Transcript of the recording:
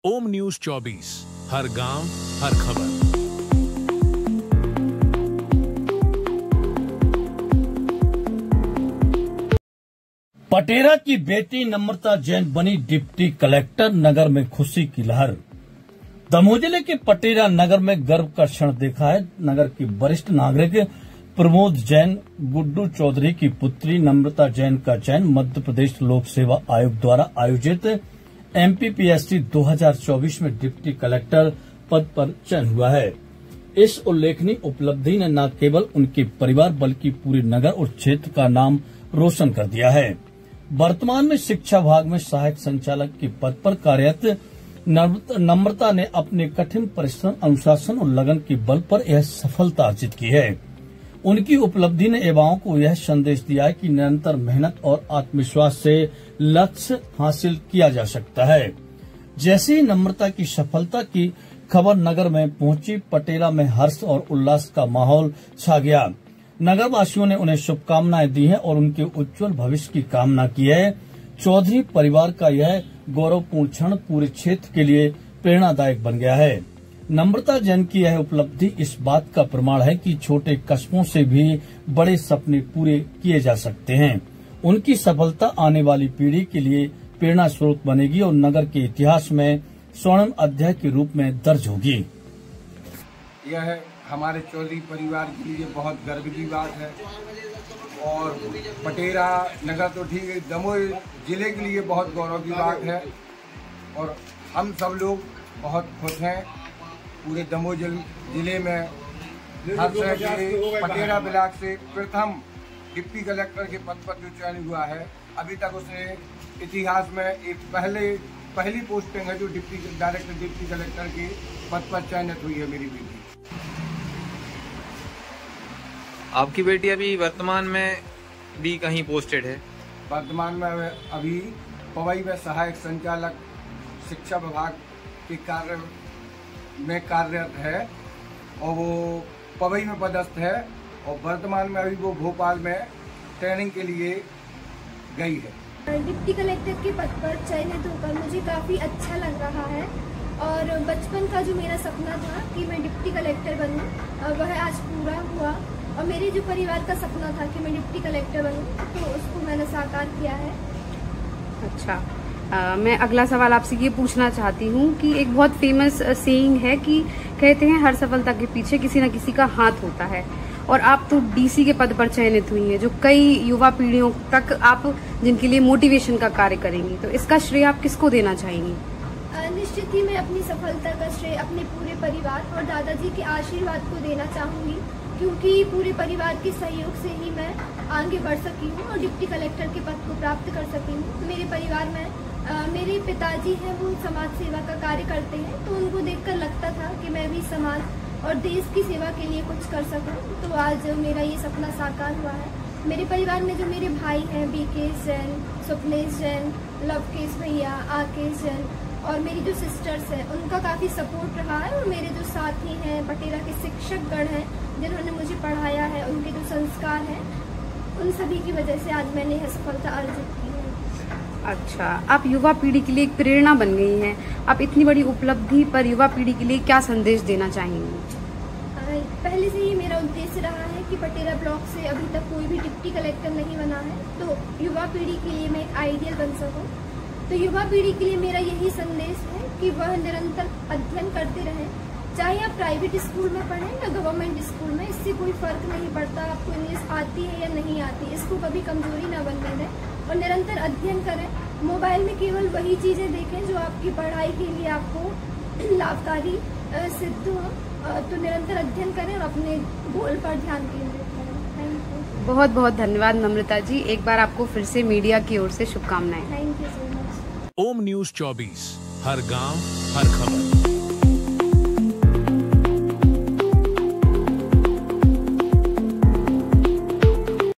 ओम news 24, हर गांव हर खबर। पटेरा की बेटी नम्रता जैन बनी डिप्टी कलेक्टर, नगर में खुशी की लहर। दमोह जिले के पटेरा नगर में गर्व का क्षण देखा है। नगर की वरिष्ठ नागरिक प्रमोद जैन, गुड्डू चौधरी की पुत्री नम्रता जैन का चयन मध्य प्रदेश लोक सेवा आयोग द्वारा आयोजित MPPSC 2024 में डिप्टी कलेक्टर पद पर चयन हुआ है। इस उल्लेखनीय उपलब्धि ने न केवल उनके परिवार बल्कि पूरे नगर और क्षेत्र का नाम रोशन कर दिया है। वर्तमान में शिक्षा विभाग में सहायक संचालक के पद पर कार्यरत नम्रता ने अपने कठिन परिश्रम, अनुशासन और लगन के बल पर यह सफलता अर्जित की है। उनकी उपलब्धि ने युवाओं को यह संदेश दिया है कि निरंतर मेहनत और आत्मविश्वास से लक्ष्य हासिल किया जा सकता है। जैसे ही नम्रता की सफलता की खबर नगर में पहुंची, पटेरा में हर्ष और उल्लास का माहौल छा गया। नगर वासियों ने उन्हें शुभकामनाएं दी हैं और उनके उज्जवल भविष्य की कामना की है। चौधरी परिवार का यह गौरवपूर्ण क्षण पूरे क्षेत्र के लिए प्रेरणादायक बन गया है। नम्रता जैन की यह उपलब्धि इस बात का प्रमाण है कि छोटे कस्बों से भी बड़े सपने पूरे किए जा सकते हैं। उनकी सफलता आने वाली पीढ़ी के लिए प्रेरणा स्रोत बनेगी और नगर के इतिहास में स्वर्णिम अध्याय के रूप में दर्ज होगी। यह हमारे चौधरी परिवार के लिए बहुत गर्व की बात है और पटेरा नगर तो ठीक है, दमोह जिले के लिए बहुत गौरव की बात है और हम सब लोग बहुत खुश हैं। पूरे दमोह जिले में पटेरा ब्लॉक से प्रथम डिप्टी कलेक्टर के पद पर जो चयन हुआ है, अभी तक उसे इतिहास में एक पहली पोस्टिंग है जो डिप्टी कलेक्टर के पद पर चयनित हुई है। मेरी बेटी, आपकी बेटी अभी वर्तमान में भी कहीं पोस्टेड है? वर्तमान में अभी पवई में सहायक संचालक शिक्षा विभाग के कार्य में कार्यरत है और वो पवई में पदस्थ है और वर्तमान में अभी वो भोपाल में ट्रेनिंग के लिए गई है। डिप्टी कलेक्टर के पद पर चयनित होकर मुझे काफ़ी अच्छा लग रहा है और बचपन का जो मेरा सपना था कि मैं डिप्टी कलेक्टर बनूं, वह आज पूरा हुआ और मेरे जो परिवार का सपना था कि मैं डिप्टी कलेक्टर बनूं, तो उसको मैंने साकार किया है। अच्छा, मैं अगला सवाल आपसे ये पूछना चाहती हूँ कि एक बहुत फेमस सेइंग है कि कहते हैं हर सफलता के पीछे किसी न किसी का हाथ होता है और आप तो DC के पद पर चयनित हुई हैं, जो कई युवा पीढ़ियों तक आप जिनके लिए मोटिवेशन का कार्य करेंगी, तो इसका श्रेय आप किसको देना चाहेंगी? निश्चित ही मैं अपनी सफलता का श्रेय अपने पूरे परिवार और दादाजी के आशीर्वाद को देना चाहूँगी, क्योंकि पूरे परिवार के सहयोग से ही मैं आगे बढ़ सकी हूँ और डिप्टी कलेक्टर के पद को प्राप्त कर सकी हूँ। मेरे परिवार में मेरे पिताजी हैं, वो समाज सेवा का कार्य करते हैं, तो उनको देखकर लगता था कि मैं भी समाज और देश की सेवा के लिए कुछ कर सकूं, तो आज मेरा ये सपना साकार हुआ है। मेरे परिवार में जो मेरे भाई हैं, बीकेश जैन, स्वप्नेश जैन, लवकेश भैया, आकेश जैन और मेरी जो सिस्टर्स हैं, उनका काफ़ी सपोर्ट रहा है और मेरे जो साथी हैं, पटेरा के शिक्षकगण हैं जिन्होंने मुझे पढ़ाया है, उनके जो संस्कार हैं, उन सभी की वजह से आज मैंने यह सफलता अर्जित की है। अच्छा, आप युवा पीढ़ी के लिए एक प्रेरणा बन गई हैं। आप इतनी बड़ी उपलब्धि पर युवा पीढ़ी के लिए क्या संदेश देना चाहेंगी? पहले से ही मेरा उद्देश्य रहा है कि पटेरा ब्लॉक से अभी तक कोई भी डिप्टी कलेक्टर नहीं बना है, तो युवा पीढ़ी के लिए मैं एक आइडियल बन सकूं। तो युवा पीढ़ी के लिए मेरा यही संदेश है कि वह निरंतर अध्ययन करते रहें, चाहे आप प्राइवेट स्कूल में पढ़ें या गवर्नमेंट स्कूल में, इससे कोई फर्क नहीं पड़ता आपको इंग्लिश आती है या नहीं आती, इसको कभी कमजोरी ना बनने दें और निरंतर अध्ययन करें। मोबाइल में केवल वही चीज़ें देखें जो आपकी पढ़ाई के लिए आपको लाभकारी सिद्ध हो, तो निरंतर अध्ययन करें और अपने गोल पर ध्यान केंद्रित करें। Thank you. बहुत बहुत धन्यवाद नम्रता जी, एक बार आपको फिर से मीडिया की ओर से शुभकामनाएं। Thank you so much. Om news 24, हर गांव हर खबर।